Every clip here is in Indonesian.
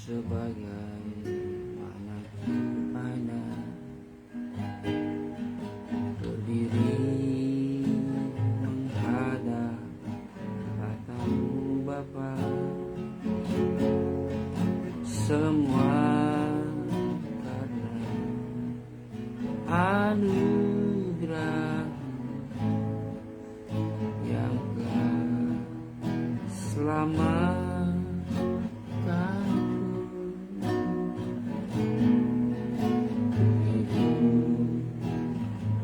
sebagaimana ada berdiri menghadap katamu Bapa, semua karena anugerah yang telah selamatkanku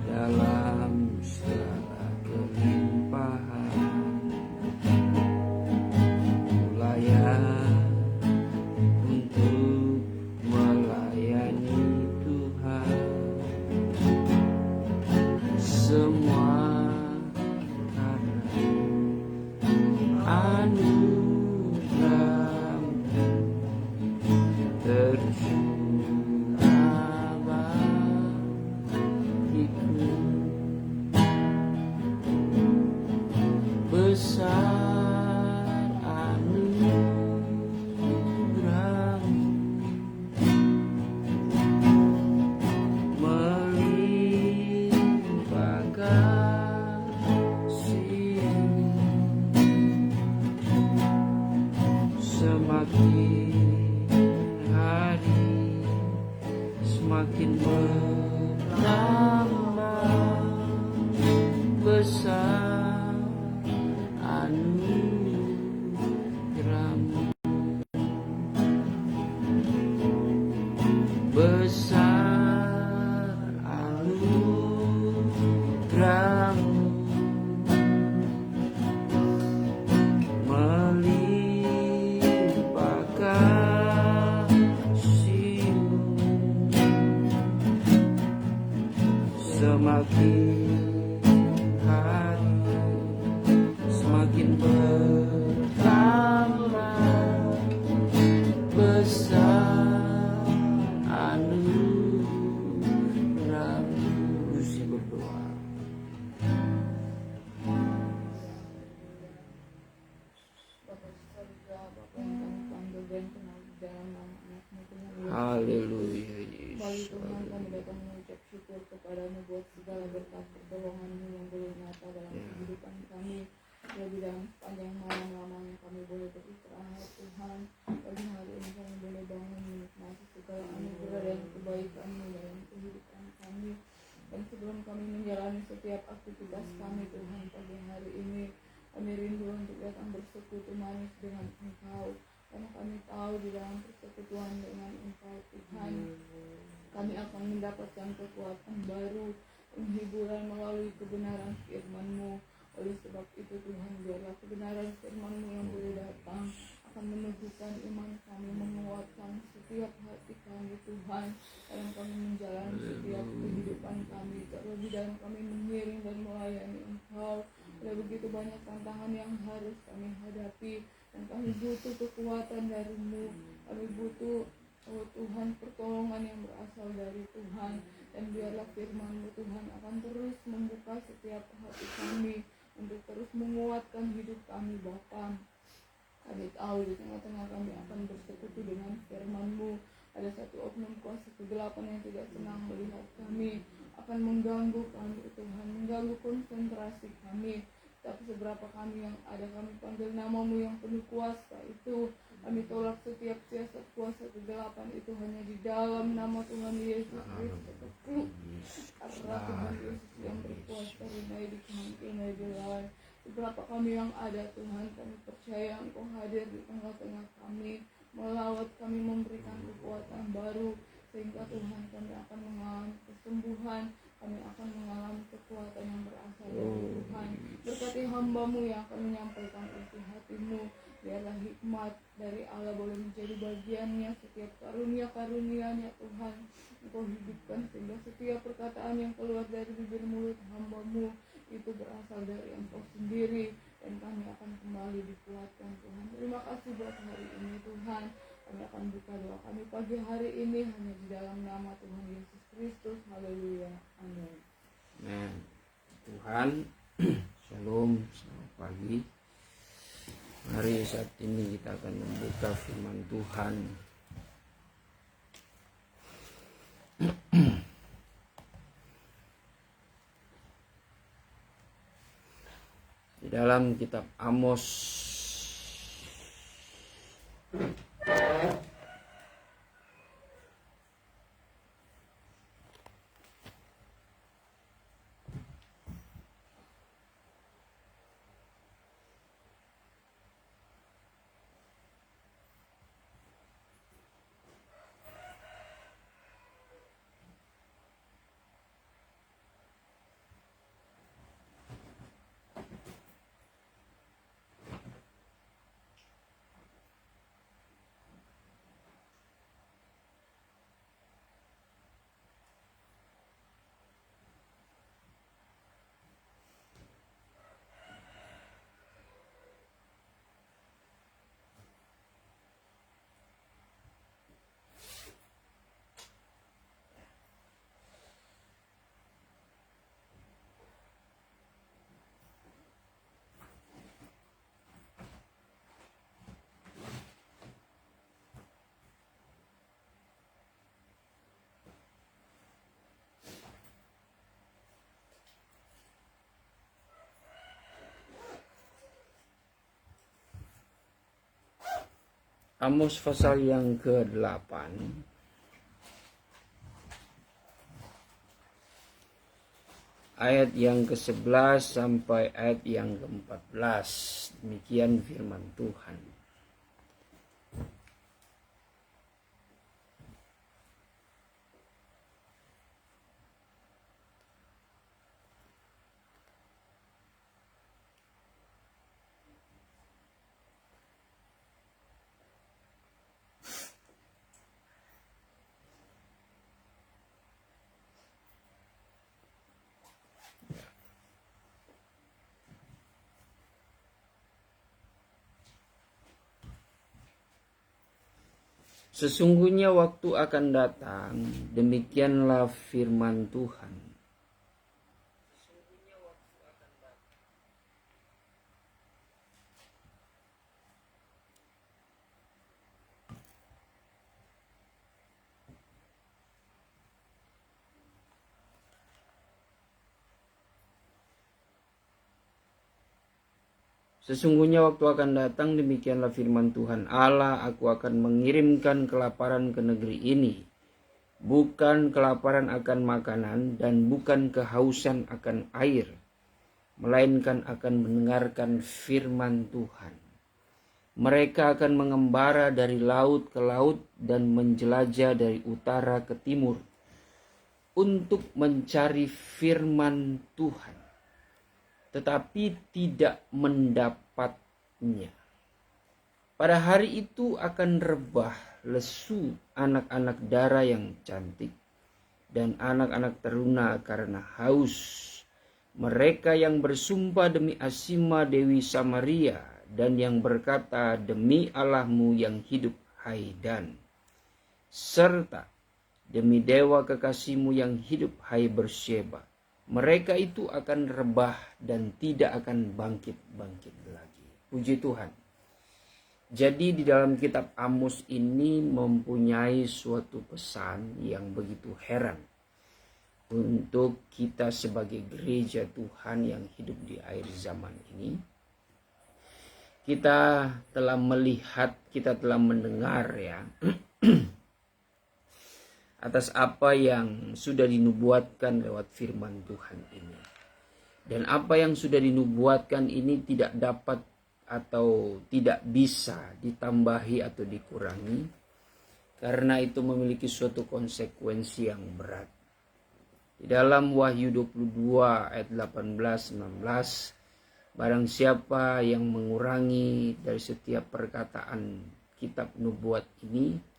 dalam segala kelimpahan. Layak untuk melayani Tuhan, semua karena anugerah tercurah bagiku. Besar anugerah-Mu, melimpah kasih-Mu, semakin hari semakin bertambah. Besar anugerah-Mu, besar anugerah-Mu, melimpah kasih-Mu, semakin hari semakin bertambah. Besar anugerah-Mu. Mesti berdoa. Haleluya Bagi Yesus. Tuhan, kami datang mengucap syukur kepadamu buat segala berkat pertolongan-Mu yang boleh nyata dalam kehidupan kami. Lebih dalam sepanjang malam lamanya kami boleh beristirahat Tuhan. Pagi hari ini kami boleh bangun menikmati segala anugerah dan kebaikan-Mu dalam kehidupan kami. Dan sebelum kami menjalani setiap aktivitas kami Tuhan, pagi hari ini kami rindu untuk datang bersekutu manis dengan Engkau. Karena kami tahu di dalam persekutuan dengan Engkau Tuhan, kami akan mendapatkan kekuatan baru, penghiburan melalui kebenaran firman-Mu. Oleh sebab itu Tuhan, biarlah kebenaran firman-Mu yang boleh datang akan meneguhkan iman kami, menguatkan setiap hati kami Tuhan, dalam kami menjalani setiap kehidupan kami, terlebih dalam kami mengiring dan melayani Engkau. Ada begitu banyak tantangan yang harus kami hadapi, dan kami butuh kekuatan dari-Mu. Kami butuh, oh Tuhan, pertolongan yang berasal dari Tuhan. Dan biarlah firman-Mu Tuhan akan terus membuka setiap hati kami untuk terus menguatkan hidup kami Bapa. Kami tahu di tengah-tengah kami akan bersekutu dengan firman-Mu. Ada satu oknum kuasa kegelapan yang tidak senang melihat kami, akan mengganggu kami Tuhan, mengganggu konsentrasi kami. Tapi seberapa kami yang ada, kami panggil nama-Mu yang penuh kuasa itu. Kami tolak setiap siasat kuasa kegelapan itu hanya di dalam nama Tuhan Yesus Kristus. Karena Tuhan Yesus yang berkuasa rinai di kemungkinan di lain. Seberapa kami yang ada Tuhan, kami percaya Engkau hadir di tengah-tengah kami, melawat kami, memberikan kekuatan baru, sehingga Tuhan kami akan mengalami kesembuhan, kami akan mengalami kekuatan yang berasal dari Tuhan. Berkati hamba-Mu yang akan menyampaikan isi hati-Mu, biarlah hikmat dari Allah boleh menjadi bagiannya. Setiap karunia-karunia-Nya Tuhan Engkau hidupkan, sehingga setiap perkataan yang keluar dari bibir mulut hamba-Mu itu berasal dari Engkau sendiri, dan kami akan kembali dikuatkan Tuhan. Terima kasih buat hari ini Tuhan. Kami akan buka doa kami pagi hari ini hanya di dalam nama Tuhan Yesus Kristus. Haleluya. Amin. Amen. Tuhan, shalom, selamat pagi. Mari saat ini kita akan membuka firman Tuhan dalam kitab Amos pasal yang ke-8 ayat yang ke-11 sampai ayat yang ke-14. Demikian firman Tuhan. Sesungguhnya waktu akan datang, demikianlah firman Tuhan. Sesungguhnya waktu akan datang, demikianlah firman Tuhan Allah, aku akan mengirimkan kelaparan ke negeri ini. Bukan kelaparan akan makanan dan bukan kehausan akan air, melainkan akan mendengarkan firman Tuhan. Mereka akan mengembara dari laut ke laut dan menjelajah dari utara ke timur untuk mencari firman Tuhan, tetapi tidak mendapatnya. Pada hari itu akan rebah lesu anak-anak dara yang cantik dan anak-anak teruna karena haus. Mereka yang bersumpah demi Asima Dewi Samaria dan yang berkata demi Allahmu yang hidup hai Dan, serta demi dewa kekasihmu yang hidup hai Bersyeba. Mereka itu akan rebah dan tidak akan bangkit-bangkit lagi. Puji Tuhan. Jadi di dalam kitab Amos ini mempunyai suatu pesan yang begitu heran untuk kita sebagai gereja Tuhan yang hidup di akhir zaman ini. Kita telah melihat, kita telah mendengar ya atas apa yang sudah dinubuatkan lewat firman Tuhan ini. Dan apa yang sudah dinubuatkan ini tidak dapat atau tidak bisa ditambahi atau dikurangi, karena itu memiliki suatu konsekuensi yang berat. Di dalam Wahyu 22 ayat 18-19, barang siapa yang mengurangi dari setiap perkataan kitab nubuat ini,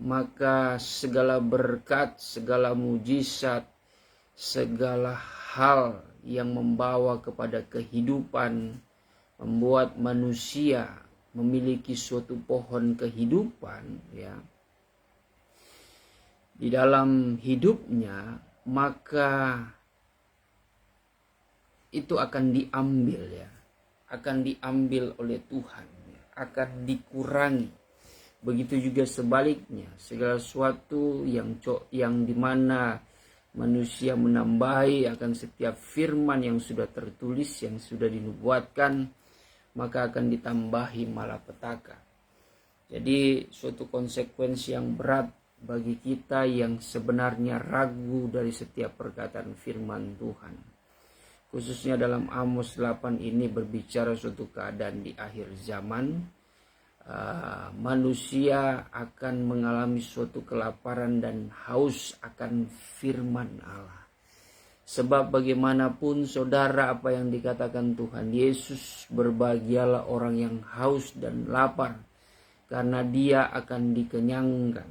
maka segala berkat, segala mujizat, segala hal yang membawa kepada kehidupan, membuat manusia memiliki suatu pohon kehidupan ya di dalam hidupnya, maka itu akan diambil ya, akan diambil oleh Tuhan, akan dikurangi. Begitu juga sebaliknya, segala sesuatu yang dimana manusia menambahi akan setiap firman yang sudah tertulis, yang sudah dinubuatkan, maka akan ditambahi malapetaka. Jadi suatu konsekuensi yang berat bagi kita yang sebenarnya ragu dari setiap perkataan firman Tuhan. Khususnya dalam Amos 8 ini berbicara suatu keadaan di akhir zaman. Manusia akan mengalami suatu kelaparan dan haus akan firman Allah. Sebab bagaimanapun saudara, apa yang dikatakan Tuhan Yesus, berbahagialah orang yang haus dan lapar, karena dia akan dikenyangkan.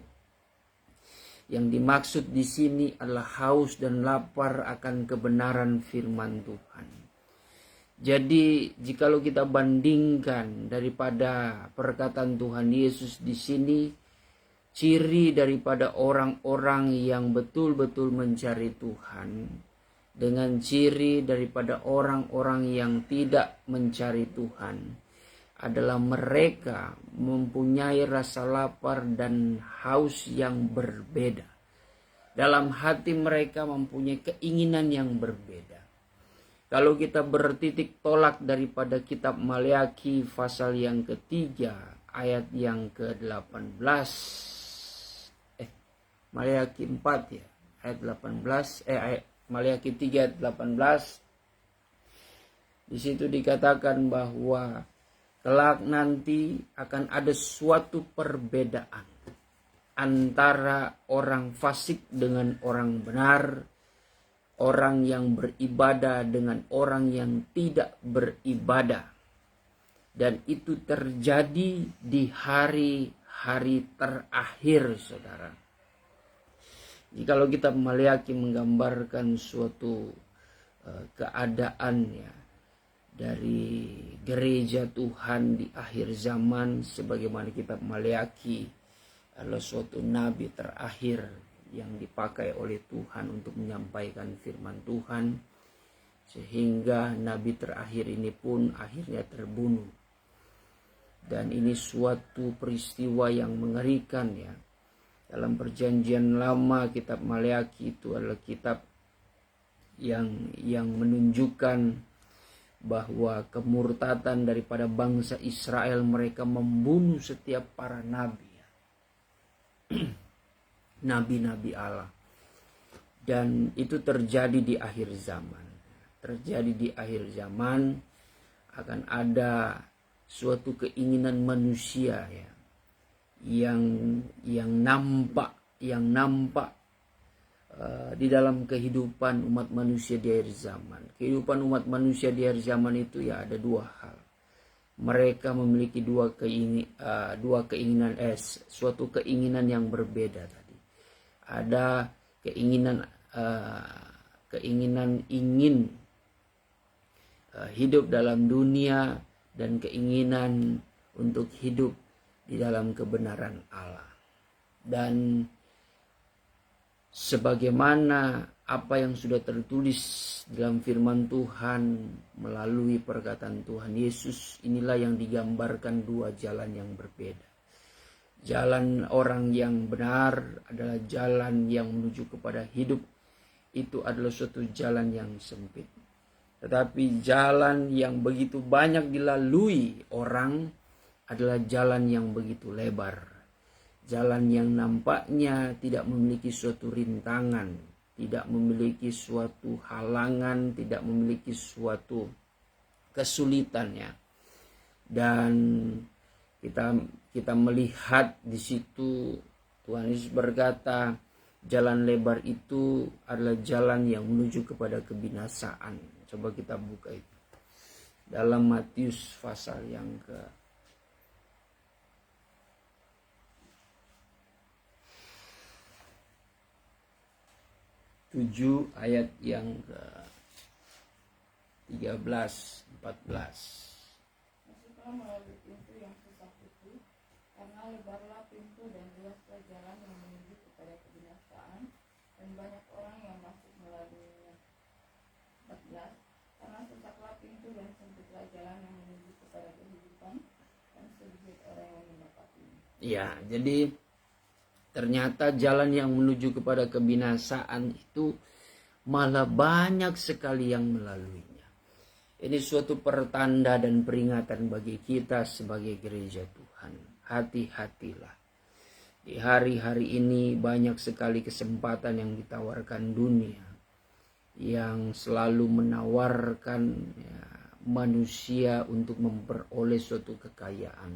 Yang dimaksud di sini adalah haus dan lapar akan kebenaran firman Tuhan. Jadi jikalau kita bandingkan daripada perkataan Tuhan Yesus di sini, ciri daripada orang-orang yang betul-betul mencari Tuhan dengan ciri daripada orang-orang yang tidak mencari Tuhan adalah mereka mempunyai rasa lapar dan haus yang berbeda. Dalam hati mereka mempunyai keinginan yang berbeda. Kalau kita bertitik tolak daripada kitab Maleakhi pasal yang ketiga ayat yang ke-18. Maleakhi 4 ya, ayat 18, Maleakhi 3 ayat 18. Di situ dikatakan bahwa kelak nanti akan ada suatu perbedaan antara orang fasik dengan orang benar, orang yang beribadah dengan orang yang tidak beribadah. Dan itu terjadi di hari-hari terakhir, saudara. Jikalau kita Maleakhi menggambarkan suatu keadaan ya, dari gereja Tuhan di akhir zaman, sebagaimana kitab Maleakhi adalah suatu nabi terakhir yang dipakai oleh Tuhan untuk menyampaikan firman Tuhan, sehingga nabi terakhir ini pun akhirnya terbunuh. Dan ini suatu peristiwa yang mengerikan ya. Dalam perjanjian lama, kitab Maleakhi itu adalah kitab yang menunjukkan bahwa kemurtatan daripada bangsa Israel, mereka membunuh setiap para nabi, nabi-nabi Allah. Dan itu terjadi di akhir zaman. Terjadi di akhir zaman akan ada suatu keinginan manusia ya, yang nampak di dalam kehidupan umat manusia di akhir zaman. Kehidupan umat manusia di akhir zaman itu ya ada dua hal. Mereka memiliki suatu keinginan yang berbeda tadi. Ada keinginan ingin hidup dalam dunia dan keinginan untuk hidup di dalam kebenaran Allah. Dan sebagaimana apa yang sudah tertulis dalam firman Tuhan melalui perkataan Tuhan Yesus, inilah yang digambarkan dua jalan yang berbeda. Jalan orang yang benar adalah jalan yang menuju kepada hidup. Itu adalah suatu jalan yang sempit. Tetapi jalan yang begitu banyak dilalui orang adalah jalan yang begitu lebar. Jalan yang nampaknya tidak memiliki suatu rintangan, tidak memiliki suatu halangan, tidak memiliki suatu kesulitannya. Dan kita melihat di situ Tuhan Yesus berkata, jalan lebar itu adalah jalan yang menuju kepada kebinasaan. Coba kita buka itu dalam Matius pasal yang ke 7 ayat yang ke 13, 14. Masuklah melalui pintu yang susah itu, karena lebarlah pintu dan luaslah jalan yang menuju kepada kebinasaan, dan banyak orang yang masuk melaluinya. 14. Karena susahlah pintu dan sempitlah jalan yang menuju kepada kehidupan, dan sedikit orang yang mendapatinya. Ya, jadi Ternyata jalan yang menuju kepada kebinasaan itu malah banyak sekali yang melaluinya. Ini suatu pertanda dan peringatan bagi kita sebagai gereja Tuhan. Hati-hatilah. Di hari-hari ini banyak sekali kesempatan yang ditawarkan dunia, yang selalu menawarkan manusia untuk memperoleh suatu kekayaan,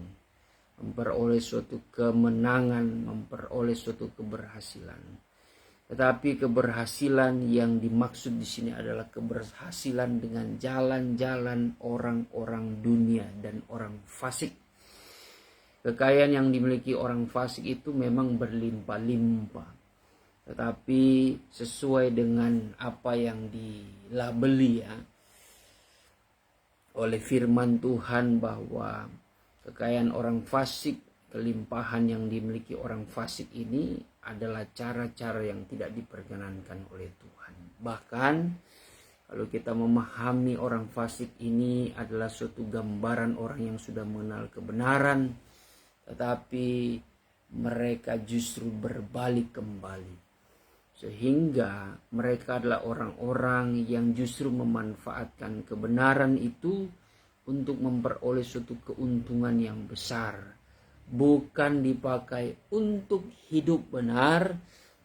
memperoleh suatu kemenangan, memperoleh suatu keberhasilan. Tetapi keberhasilan yang dimaksud di sini adalah keberhasilan dengan jalan-jalan orang-orang dunia dan orang fasik. Kekayaan yang dimiliki orang fasik itu memang berlimpah-limpah, tetapi sesuai dengan apa yang dilabeli oleh firman Tuhan, bahwa kekayaan orang fasik, kelimpahan yang dimiliki orang fasik ini adalah cara-cara yang tidak diperkenankan oleh Tuhan. Bahkan kalau kita memahami orang fasik ini adalah suatu gambaran orang yang sudah mengenal kebenaran, tetapi mereka justru berbalik kembali. Sehingga mereka adalah orang-orang yang justru memanfaatkan kebenaran itu untuk memperoleh suatu keuntungan yang besar. Bukan dipakai untuk hidup benar,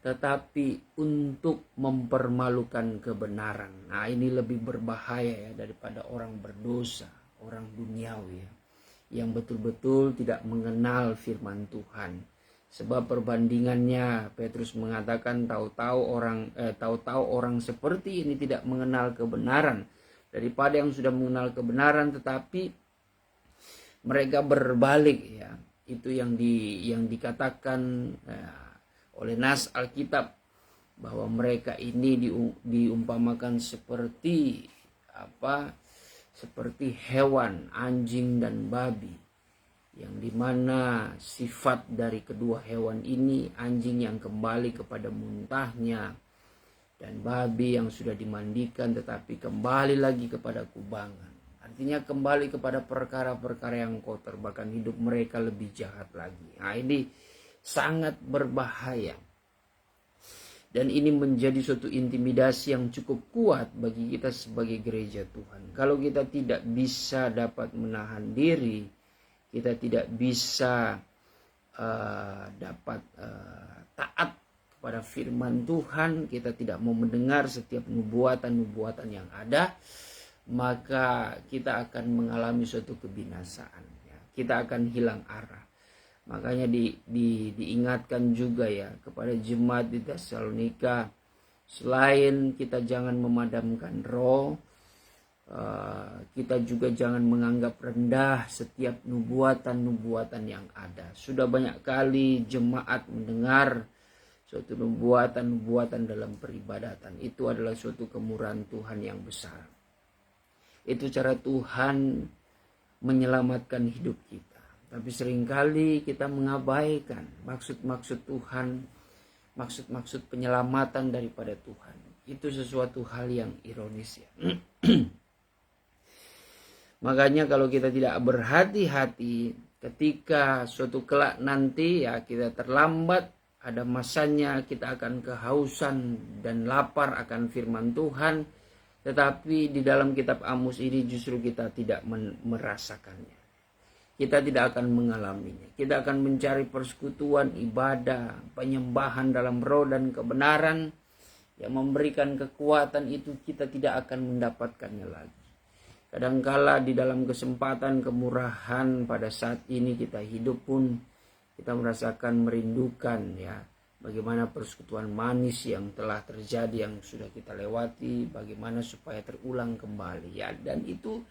tetapi untuk mempermalukan kebenaran. Nah, ini lebih berbahaya daripada orang berdosa, orang duniawi yang betul-betul tidak mengenal firman Tuhan. Sebab perbandingannya, Petrus mengatakan tahu-tahu orang seperti ini tidak mengenal kebenaran, daripada yang sudah mengenal kebenaran tetapi mereka berbalik. Itu yang dikatakan oleh nas Alkitab, bahwa mereka ini diumpamakan seperti seperti hewan, anjing dan babi, yang dimana sifat dari kedua hewan ini, anjing yang kembali kepada muntahnya dan babi yang sudah dimandikan tetapi kembali lagi kepada kubangan. Artinya kembali kepada perkara-perkara yang kotor, bahkan hidup mereka lebih jahat lagi. Nah, ini sangat berbahaya. Dan ini menjadi suatu intimidasi yang cukup kuat bagi kita sebagai gereja Tuhan. Kalau kita tidak bisa dapat menahan diri, kita tidak bisa dapat taat kepada firman Tuhan, kita tidak mau mendengar setiap nubuatan-nubuatan yang ada, maka kita akan mengalami suatu kebinasaan. Kita akan hilang arah. Makanya diingatkan juga kepada jemaat di Tesalonika, selain kita jangan memadamkan roh, kita juga jangan menganggap rendah setiap nubuatan-nubuatan yang ada. Sudah banyak kali jemaat mendengar suatu nubuatan-nubuatan dalam peribadatan. Itu adalah suatu kemurahan Tuhan yang besar. Itu cara Tuhan menyelamatkan hidup kita. Tapi seringkali kita mengabaikan maksud-maksud Tuhan, maksud-maksud penyelamatan daripada Tuhan. Itu sesuatu hal yang ironis Makanya kalau kita tidak berhati-hati, ketika suatu kelak nanti kita terlambat, ada masanya kita akan kehausan dan lapar akan firman Tuhan. Tetapi di dalam kitab Amos ini justru kita tidak merasakannya. Kita tidak akan mengalaminya. Kita akan mencari persekutuan, ibadah, penyembahan dalam roh dan kebenaran yang memberikan kekuatan itu, kita tidak akan mendapatkannya lagi. Kadangkala di dalam kesempatan kemurahan pada saat ini kita hidup pun kita merasakan merindukan bagaimana persekutuan manis yang telah terjadi, yang sudah kita lewati, bagaimana supaya terulang kembali dan itu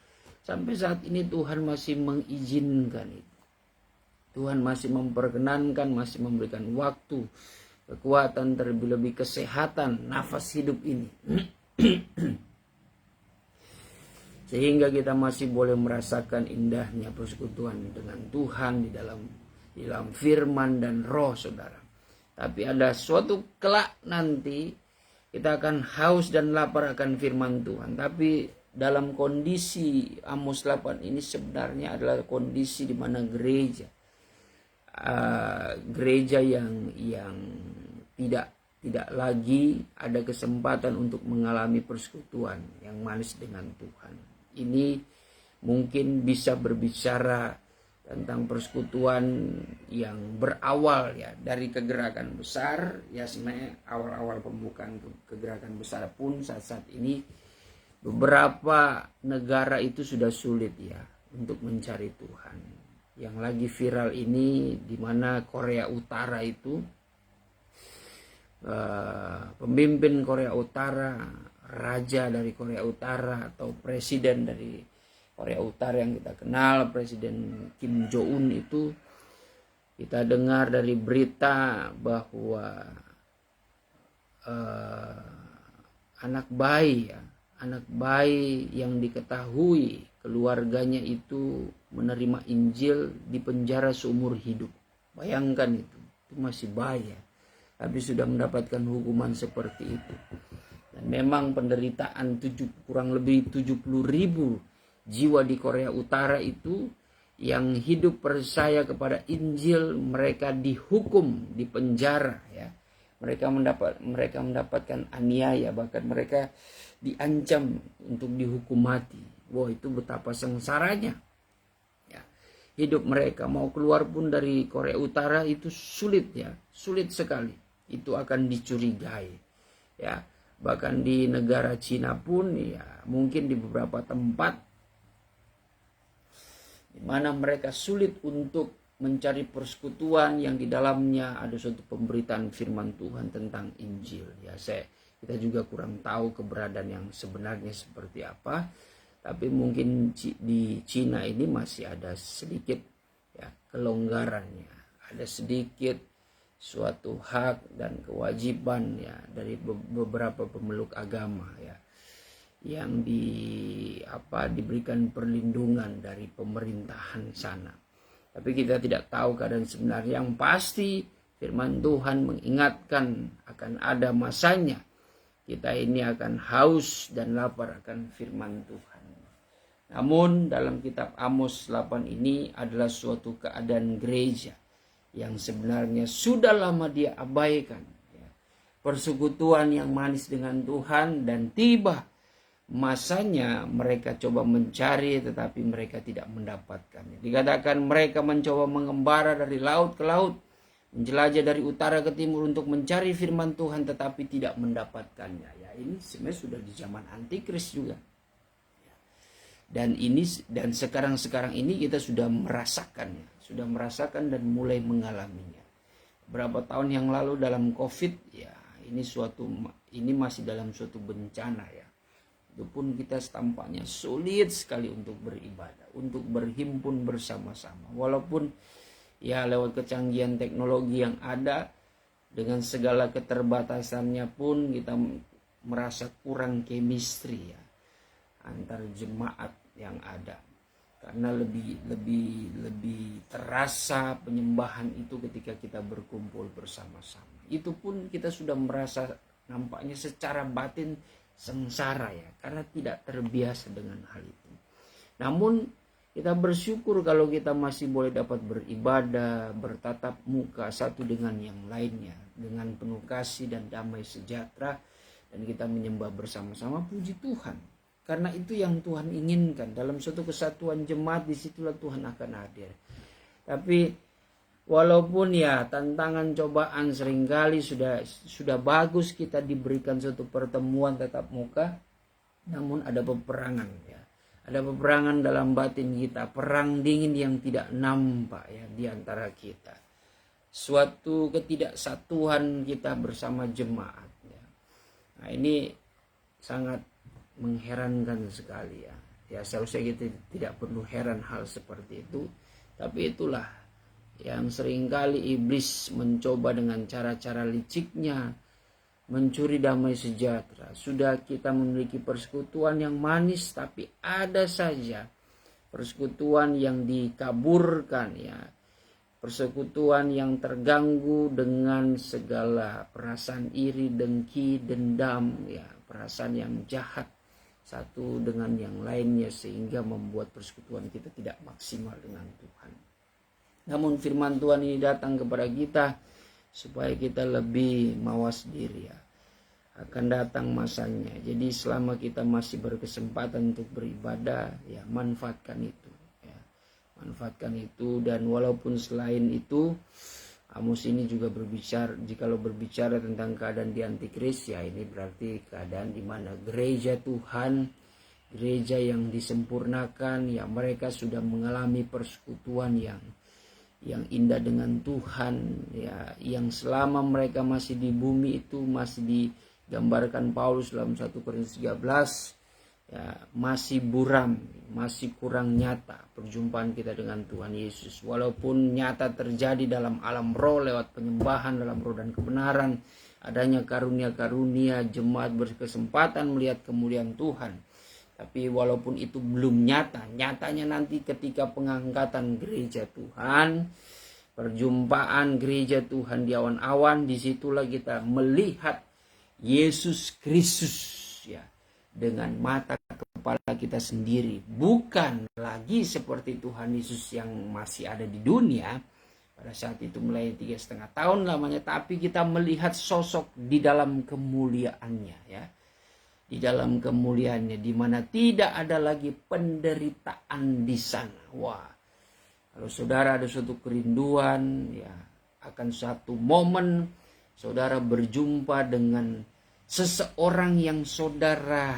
sampai saat ini Tuhan masih mengizinkan itu. Tuhan masih memperkenankan, masih memberikan waktu, kekuatan, terlebih-lebih kesehatan, nafas hidup ini. Sehingga kita masih boleh merasakan indahnya persekutuan dengan Tuhan di dalam firman dan roh, saudara. Tapi ada suatu kelak nanti kita akan haus dan lapar akan firman Tuhan. Tapi dalam kondisi Amos 8 ini sebenarnya adalah kondisi di mana gereja gereja yang tidak lagi ada kesempatan untuk mengalami persekutuan yang manis dengan Tuhan. Ini mungkin bisa berbicara tentang persekutuan yang berawal ya dari kegerakan besar. Ya sebenarnya awal-awal pembukaan kegerakan besar pun saat ini beberapa negara itu sudah sulit ya untuk mencari Tuhan. Yang lagi viral ini di mana Korea Utara itu pemimpin Korea Utara, raja dari Korea Utara atau presiden dari Korea Utara yang kita kenal, Presiden Kim Jong-un itu, kita dengar dari berita bahwa anak bayi yang diketahui keluarganya itu menerima Injil di penjara seumur hidup. Bayangkan itu masih bayi ya, tapi sudah mendapatkan hukuman seperti itu. Dan memang penderitaan kurang lebih 70.000 jiwa di Korea Utara itu yang hidup percaya kepada Injil, mereka dihukum di penjara ya. Mereka mendapatkan aniaya, bahkan mereka diancam untuk dihukum mati. Wah, itu betapa sengsaranya ya. Hidup mereka mau keluar pun dari Korea Utara itu sulit ya, sulit sekali. Itu akan dicurigai ya. Bahkan di negara Cina pun ya, mungkin di beberapa tempat di mana mereka sulit untuk mencari persekutuan yang di dalamnya ada suatu pemberitaan firman Tuhan tentang Injil. Ya, kita juga kurang tahu keberadaan yang sebenarnya seperti apa. Tapi mungkin di Cina ini masih ada sedikit ya kelonggarannya, ada sedikit suatu hak dan kewajiban ya dari beberapa pemeluk agama ya, yang diberikan perlindungan dari pemerintahan sana. Tapi kita tidak tahu keadaan sebenarnya. Yang pasti firman Tuhan mengingatkan akan ada masanya kita ini akan haus dan lapar akan firman Tuhan. Namun dalam kitab Amos 8 ini adalah suatu keadaan gereja yang sebenarnya sudah lama dia abaikan ya. Persekutuan yang manis dengan Tuhan, dan tiba masanya mereka coba mencari tetapi mereka tidak mendapatkannya. Dikatakan mereka mencoba mengembara dari laut ke laut, menjelajah dari utara ke timur untuk mencari firman Tuhan tetapi tidak mendapatkannya. Ya, ini sebenarnya sudah di zaman antikris juga. Dan sekarang ini kita sudah merasakannya, dan mulai mengalaminya. Beberapa tahun yang lalu dalam COVID ya, ini masih dalam suatu bencana ya. Itu pun kita tampaknya sulit sekali untuk beribadah, untuk berhimpun bersama-sama. Walaupun ya lewat kecanggihan teknologi yang ada, dengan segala keterbatasannya pun kita merasa kurang chemistry ya antar jemaat yang ada. Karena lebih terasa penyembahan itu ketika kita berkumpul bersama-sama. Itu pun kita sudah merasa nampaknya secara batin sengsara ya, karena tidak terbiasa dengan hal itu. Namun kita bersyukur kalau kita masih boleh dapat beribadah, bertatap muka satu dengan yang lainnya dengan penuh kasih dan damai sejahtera, dan kita menyembah bersama-sama. Puji Tuhan, karena itu yang Tuhan inginkan. Dalam suatu kesatuan jemaat, disitulah Tuhan akan hadir. Tapi walaupun ya tantangan cobaan seringkali sudah bagus kita diberikan suatu pertemuan tatap muka, namun ada peperangan ya. Ada peperangan dalam batin kita, perang dingin yang tidak nampak ya di antara kita. Suatu ketidaksatuan kita bersama jemaat ya. Nah, ini sangat mengherankan sekali ya. Ya seharusnya kita tidak perlu heran hal seperti itu, tapi itulah yang seringkali iblis mencoba dengan cara-cara liciknya mencuri damai sejahtera. Sudah kita memiliki persekutuan yang manis, tapi ada saja persekutuan yang dikaburkan ya. Persekutuan yang terganggu dengan segala perasaan iri, dengki, dendam ya, perasaan yang jahat satu dengan yang lainnya, sehingga membuat persekutuan kita tidak maksimal dengan Tuhan. Namun firman Tuhan ini datang kepada kita supaya kita lebih mawas diri ya. Akan datang masanya. Jadi selama kita masih berkesempatan untuk beribadah, ya manfaatkan itu. Ya. Manfaatkan itu, dan walaupun selain itu, Amos ini juga berbicara, jikalau berbicara tentang keadaan di Antikris, ya ini berarti keadaan di mana gereja Tuhan, gereja yang disempurnakan, ya mereka sudah mengalami persekutuan yang indah dengan Tuhan, ya yang selama mereka masih di bumi itu masih digambarkan Paulus dalam 1 Korintus 13, ya masih buram, masih kurang nyata perjumpaan kita dengan Tuhan Yesus. Walaupun nyata terjadi dalam alam roh lewat penyembahan dalam roh dan kebenaran, adanya karunia-karunia, jemaat berkesempatan melihat kemuliaan Tuhan. Tapi walaupun itu belum nyata, nyatanya nanti ketika pengangkatan gereja Tuhan, perjumpaan gereja Tuhan di awan-awan, disitulah kita melihat Yesus Kristus ya dengan mata kepala kita sendiri, bukan lagi seperti Tuhan Yesus yang masih ada di dunia pada saat itu mulai 3,5 tahun lamanya, tapi kita melihat sosok di dalam kemuliaannya ya, di dalam kemuliaannya, di mana tidak ada lagi penderitaan di sana. Wah, kalau saudara ada suatu kerinduan ya akan satu momen saudara berjumpa dengan seseorang yang saudara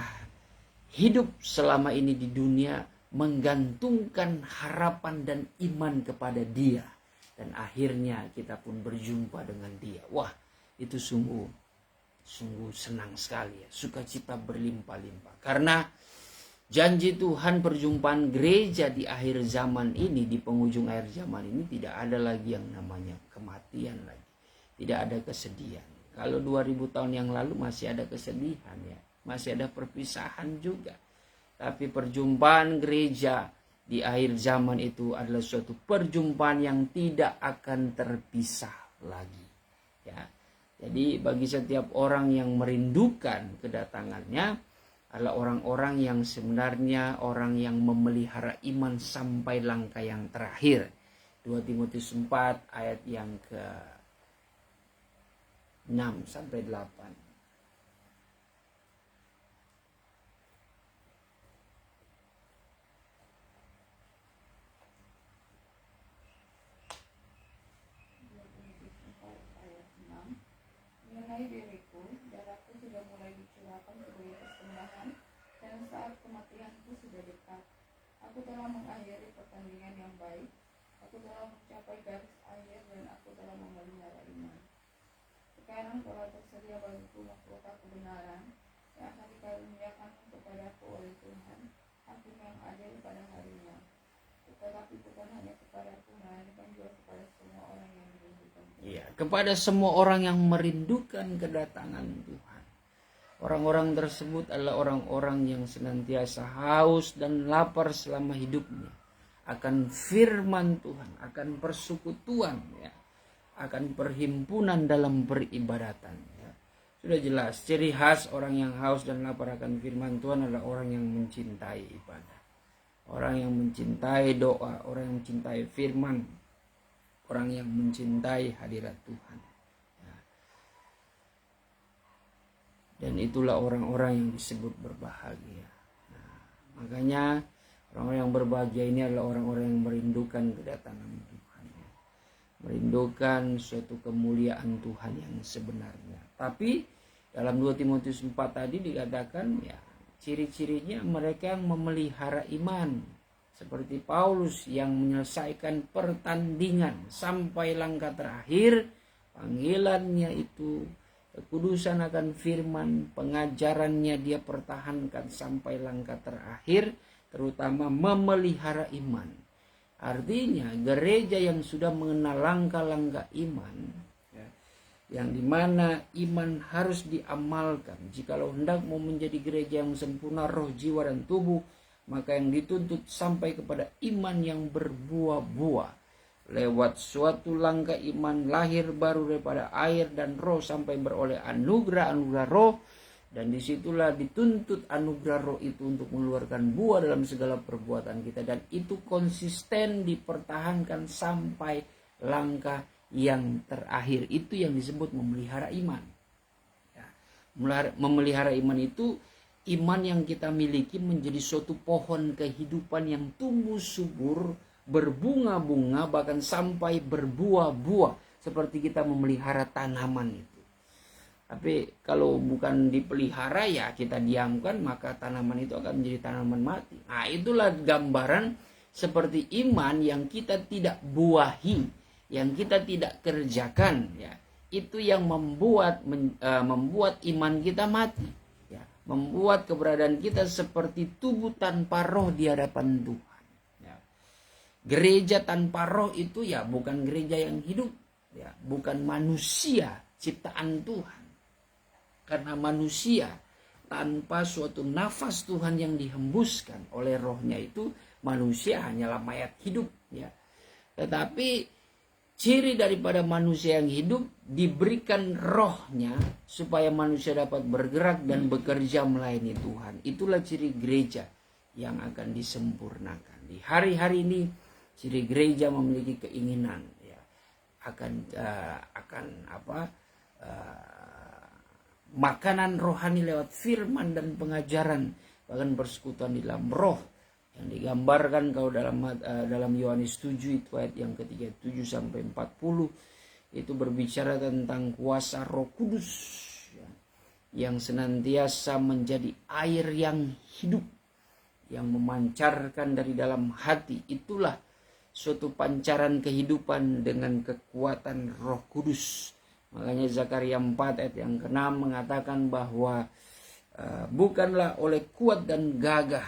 hidup selama ini di dunia, menggantungkan harapan dan iman kepada dia, dan akhirnya kita pun berjumpa dengan dia. Wah, itu sungguh senang sekali ya, sukacita berlimpah-limpah. Karena janji Tuhan perjumpaan gereja di akhir zaman ini, di penghujung akhir zaman ini, tidak ada lagi yang namanya kematian lagi, tidak ada kesedihan. Kalau 2000 tahun yang lalu masih ada kesedihan ya, masih ada perpisahan juga. Tapi perjumpaan gereja di akhir zaman itu adalah suatu perjumpaan yang tidak akan terpisah lagi. Ya. Jadi bagi setiap orang yang merindukan kedatangannya adalah orang-orang yang sebenarnya orang yang memelihara iman sampai langkah yang terakhir. 2 Timotius 4 ayat yang ke 6 sampai 8. Mengenai diriku, darahku sudah mulai dicurahkan sebagai persembahan, dan saat kematianku sudah dekat. Aku telah mengakhiri pertandingan yang baik, aku telah mencapai garis akhir, dan aku telah memelihara iman. Sekarang telah tersedia bagiku mahkota kebenaran yang akan dikaruniakan kepadaku oleh Tuhan, Hakim yang adil pada harinya. Tetapi bukan hanya kepadaku, melainkan juga kepada semua orang yang merindukan. Iya, kepada semua orang yang merindukan kedatangan Tuhan. Orang-orang tersebut adalah orang-orang yang senantiasa haus dan lapar selama hidupnya akan firman Tuhan, akan persekutuan ya, akan perhimpunan dalam peribadatan ya. Sudah jelas ciri khas orang yang haus dan lapar akan firman Tuhan adalah orang yang mencintai ibadah, orang yang mencintai doa, orang yang mencintai firman, orang yang mencintai hadirat Tuhan ya. Dan itulah orang-orang yang disebut berbahagia. Nah, makanya orang-orang yang berbahagia ini adalah orang-orang yang merindukan kedatangan Tuhan ya. Merindukan suatu kemuliaan Tuhan yang sebenarnya. Tapi dalam 2 Timotius 4 tadi dikatakan ya, ciri-cirinya mereka yang memelihara iman, seperti Paulus yang menyelesaikan pertandingan sampai langkah terakhir. Panggilannya itu kekudusan akan firman, pengajarannya dia pertahankan sampai langkah terakhir, terutama memelihara iman. Artinya gereja yang sudah mengenal langkah-langkah iman ya, yang dimana iman harus diamalkan. Jikalau hendak mau menjadi gereja yang sempurna roh, jiwa, dan tubuh, maka yang dituntut sampai kepada iman yang berbuah-buah lewat suatu langkah iman lahir baru daripada air dan roh sampai beroleh anugerah roh, Dan disitulah dituntut anugerah roh itu untuk mengeluarkan buah dalam segala perbuatan kita. Dan itu konsisten dipertahankan sampai langkah yang terakhir. Itu yang disebut memelihara iman. Ya, memelihara iman itu iman yang kita miliki menjadi suatu pohon kehidupan yang tumbuh subur, berbunga-bunga, bahkan sampai berbuah-buah. Seperti kita memelihara tanaman itu. Tapi kalau bukan dipelihara ya kita diamkan, maka tanaman itu akan menjadi tanaman mati. Nah, itulah gambaran seperti iman yang kita tidak buahi, yang kita tidak kerjakan, ya. Itu yang membuat iman kita mati, ya. Membuat keberadaan kita seperti tubuh tanpa roh di hadapan Tuhan, ya. Gereja tanpa roh itu ya bukan gereja yang hidup, ya, bukan manusia ciptaan Tuhan. Karena manusia tanpa suatu nafas Tuhan yang dihembuskan oleh rohnya itu, manusia hanyalah mayat hidup, ya. Tetapi ciri daripada manusia yang hidup diberikan rohnya supaya manusia dapat bergerak dan bekerja melayani Tuhan. Itulah ciri gereja yang akan disempurnakan. Di hari-hari ini ciri gereja memiliki keinginan, ya, akan makanan rohani lewat firman dan pengajaran, bahkan persekutuan di dalam roh yang digambarkan kalau dalam Yohanes 7 itu ayat yang ke-37 sampai 40 itu berbicara tentang kuasa Roh Kudus, ya, yang senantiasa menjadi air yang hidup yang memancarkan dari dalam hati. Itulah suatu pancaran kehidupan dengan kekuatan Roh Kudus. Makanya Zakaria 4 ayat yang ke-6 mengatakan bahwa bukanlah oleh kuat dan gagah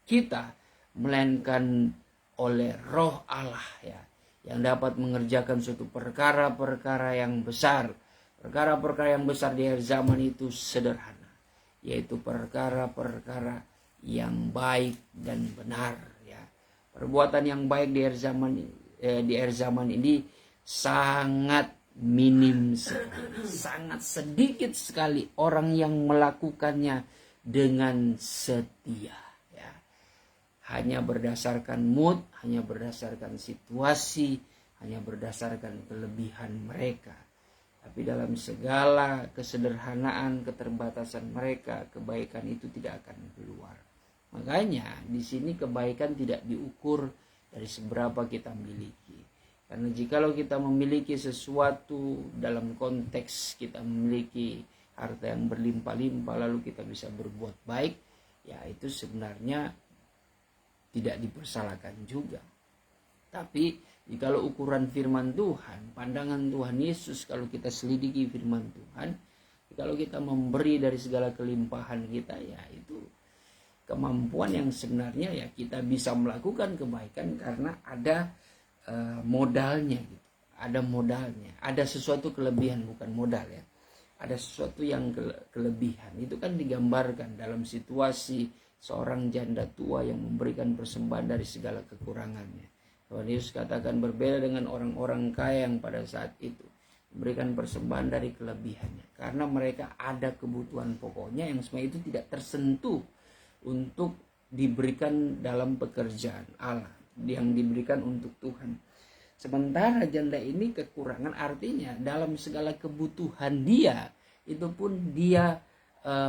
kita, melainkan oleh Roh Allah, ya, yang dapat mengerjakan suatu perkara-perkara yang besar. Perkara-perkara yang besar di akhir zaman itu sederhana, yaitu perkara-perkara yang baik dan benar, ya. Perbuatan yang baik di akhir zaman ini sangat minim sekali, sangat sedikit sekali orang yang melakukannya dengan setia, ya. Hanya berdasarkan mood, hanya berdasarkan situasi, hanya berdasarkan kelebihan mereka. Tapi dalam segala kesederhanaan, keterbatasan mereka, kebaikan itu tidak akan keluar. Makanya di sini kebaikan tidak diukur dari seberapa kita miliki. Karena jikalau kita memiliki sesuatu dalam konteks kita memiliki harta yang berlimpah-limpah lalu kita bisa berbuat baik, ya itu sebenarnya tidak dipersalahkan juga. Tapi jikalau ukuran firman Tuhan, pandangan Tuhan Yesus, kalau kita selidiki firman Tuhan, kalau kita memberi dari segala kelimpahan kita, ya itu kemampuan yang sebenarnya ya kita bisa melakukan kebaikan karena ada modalnya, gitu. Ada modalnya, ada sesuatu kelebihan, bukan modal, ya. Ada sesuatu yang kelebihan. Itu kan digambarkan dalam situasi seorang janda tua yang memberikan persembahan dari segala kekurangannya. Tuhan Yesus katakan berbeda dengan orang-orang kaya yang pada saat itu memberikan persembahan dari kelebihannya, karena mereka ada kebutuhan pokoknya yang semua itu tidak tersentuh untuk diberikan dalam pekerjaan Allah yang diberikan untuk Tuhan. Sementara janda ini kekurangan, artinya dalam segala kebutuhan dia itu pun dia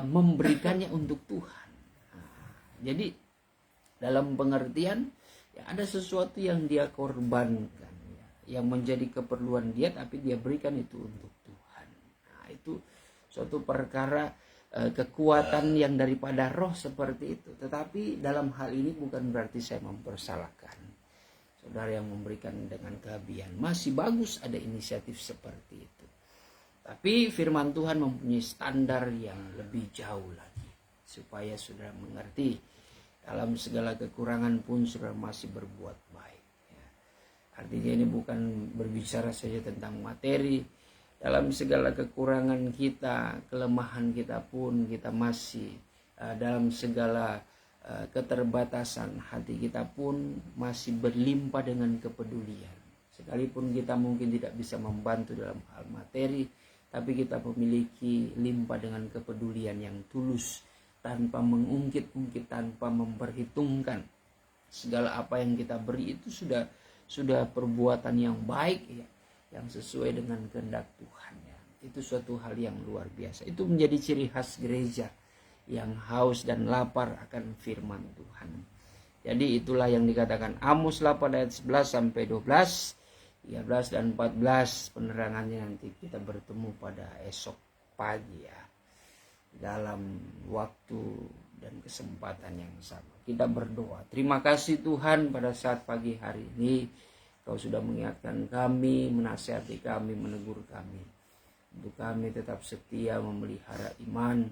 memberikannya untuk Tuhan. Jadi dalam pengertian ya, ada sesuatu yang dia korbankan, ya, yang menjadi keperluan dia, tapi dia berikan itu untuk Tuhan. Nah, itu suatu perkara kekuatan yang daripada roh seperti itu. Tetapi dalam hal ini bukan berarti saya mempersalahkan saudara yang memberikan dengan kelebihan. Masih bagus ada inisiatif seperti itu. Tapi firman Tuhan mempunyai standar yang lebih jauh lagi, supaya saudara mengerti dalam segala kekurangan pun saudara masih berbuat baik, ya. Artinya ini bukan berbicara saja tentang materi. Dalam segala kekurangan kita, kelemahan kita pun kita masih dalam segala keterbatasan hati kita pun masih berlimpah dengan kepedulian. Sekalipun kita mungkin tidak bisa membantu dalam hal materi, tapi kita memiliki limpah dengan kepedulian yang tulus, tanpa mengungkit-ungkit, tanpa memperhitungkan. Segala apa yang kita beri itu sudah perbuatan yang baik ya, yang sesuai dengan kehendak Tuhan ya. Itu suatu hal yang luar biasa. Itu menjadi ciri khas gereja yang haus dan lapar akan firman Tuhan. Jadi itulah yang dikatakan Amos 8 ayat 11 sampai 12, 13 dan 14. Penerangannya nanti kita bertemu pada esok pagi ya, dalam waktu dan kesempatan yang sama. Kita berdoa. Terima kasih Tuhan, pada saat pagi hari ini Kau sudah mengingatkan kami, menasihati kami, menegur kami, untuk kami tetap setia memelihara iman.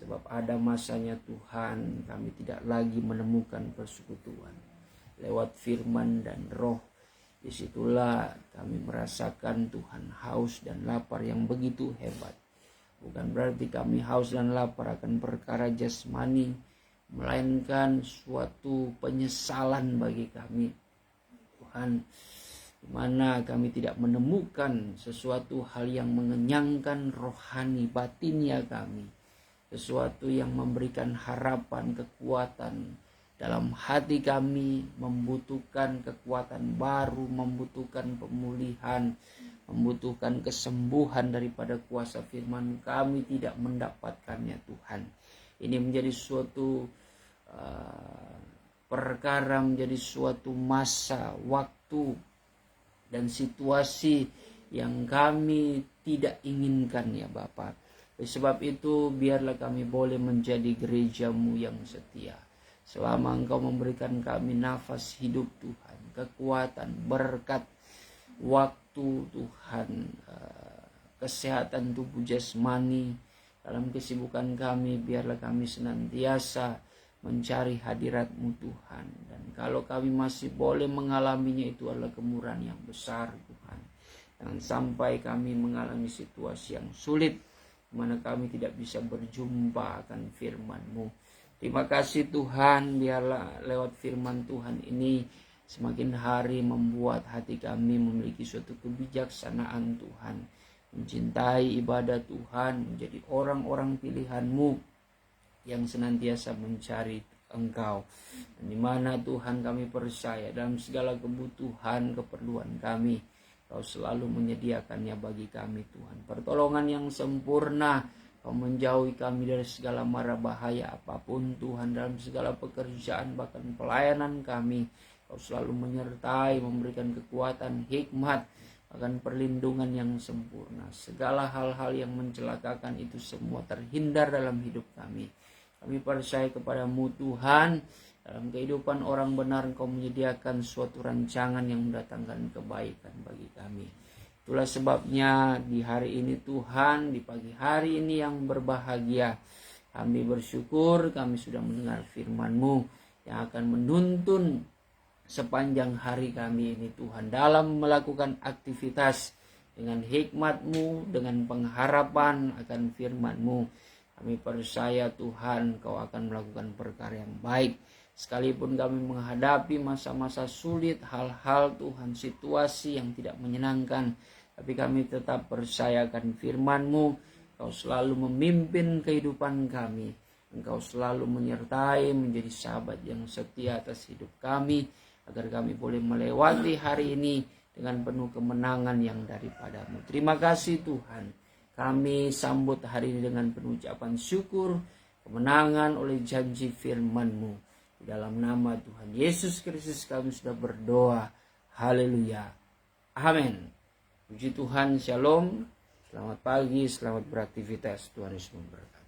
Sebab ada masanya Tuhan, kami tidak lagi menemukan persekutuan. Lewat firman dan roh, disitulah kami merasakan Tuhan haus dan lapar yang begitu hebat. Bukan berarti kami haus dan lapar akan perkara jasmani, melainkan suatu penyesalan bagi kami Tuhan, di mana kami tidak menemukan sesuatu hal yang mengenyangkan rohani batinia kami, sesuatu yang memberikan harapan, kekuatan dalam hati kami, membutuhkan kekuatan baru, membutuhkan pemulihan, membutuhkan kesembuhan daripada kuasa firman. Kami tidak mendapatkannya Tuhan. Ini menjadi suatu perkara, menjadi suatu masa, waktu, dan situasi yang kami tidak inginkan ya Bapa. Oleh sebab itu biarlah kami boleh menjadi gereja-Mu yang setia. Selama Engkau memberikan kami nafas hidup Tuhan, kekuatan, berkat, waktu Tuhan, kesehatan tubuh jasmani, dalam kesibukan kami biarlah kami senantiasa mencari hadirat-Mu Tuhan. Dan kalau kami masih boleh mengalaminya, itu adalah kemurahan yang besar Tuhan. Jangan sampai kami mengalami situasi yang sulit, mana kami tidak bisa berjumpa akan firman-Mu. Terima kasih Tuhan, biarlah lewat firman Tuhan ini semakin hari membuat hati kami memiliki suatu kebijaksanaan Tuhan, mencintai ibadah Tuhan, menjadi orang-orang pilihan-Mu yang senantiasa mencari Engkau. Dan di mana Tuhan kami percaya dalam segala kebutuhan, keperluan kami, Kau selalu menyediakannya bagi kami Tuhan. Pertolongan yang sempurna, Kau menjauhi kami dari segala mara bahaya apapun Tuhan, dalam segala pekerjaan bahkan pelayanan kami. Kau selalu menyertai, memberikan kekuatan, hikmat, bahkan perlindungan yang sempurna. Segala hal-hal yang mencelakakan itu semua terhindar dalam hidup kami. Kami percaya kepada-Mu Tuhan, dalam kehidupan orang benar Engkau menyediakan suatu rancangan yang mendatangkan kebaikan bagi kami. Itulah sebabnya di hari ini Tuhan, di pagi hari ini yang berbahagia, kami bersyukur kami sudah mendengar firman-Mu yang akan menuntun sepanjang hari kami ini Tuhan, dalam melakukan aktivitas dengan hikmat-Mu, dengan pengharapan akan firman-Mu. Kami percaya Tuhan Kau akan melakukan perkara yang baik. Sekalipun kami menghadapi masa-masa sulit, hal-hal Tuhan, situasi yang tidak menyenangkan, tapi kami tetap percayakan firman-Mu. Kau selalu memimpin kehidupan kami. Engkau selalu menyertai, menjadi sahabat yang setia atas hidup kami, agar kami boleh melewati hari ini dengan penuh kemenangan yang daripada-Mu. Terima kasih Tuhan. Kami sambut hari ini dengan penuh ucapan syukur, kemenangan oleh janji firman-Mu. Di dalam nama Tuhan Yesus Kristus kami sudah berdoa. Haleluya. Amin. Puji Tuhan, shalom. Selamat pagi, selamat beraktivitas. Tuhan Yesus memberkati.